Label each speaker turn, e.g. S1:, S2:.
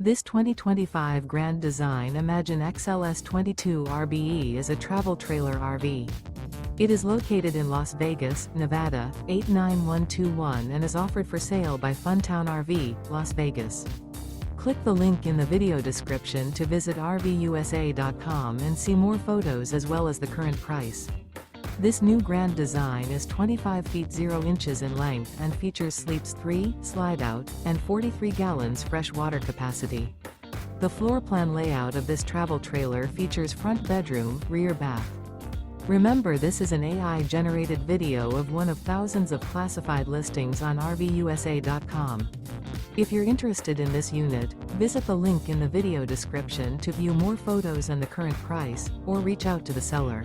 S1: This 2025 Grand Design Imagine XLS 22 RBE is a travel trailer RV. It is located in Las Vegas, Nevada, 89121 and is offered for sale by Funtown RV, Las Vegas. Click the link in the video description to visit RVUSA.com and see more photos as well as the current price. This new Grand Design is 25 feet 0 inches in length and features sleeps 3, Slideout, and 43 gallons fresh water capacity. The floor plan layout of this travel trailer features front bedroom, rear bath. Remember, this is an AI-generated video of one of thousands of classified listings on RVUSA.com. If you're interested in this unit, visit the link in the video description to view more photos and the current price, or reach out to the seller.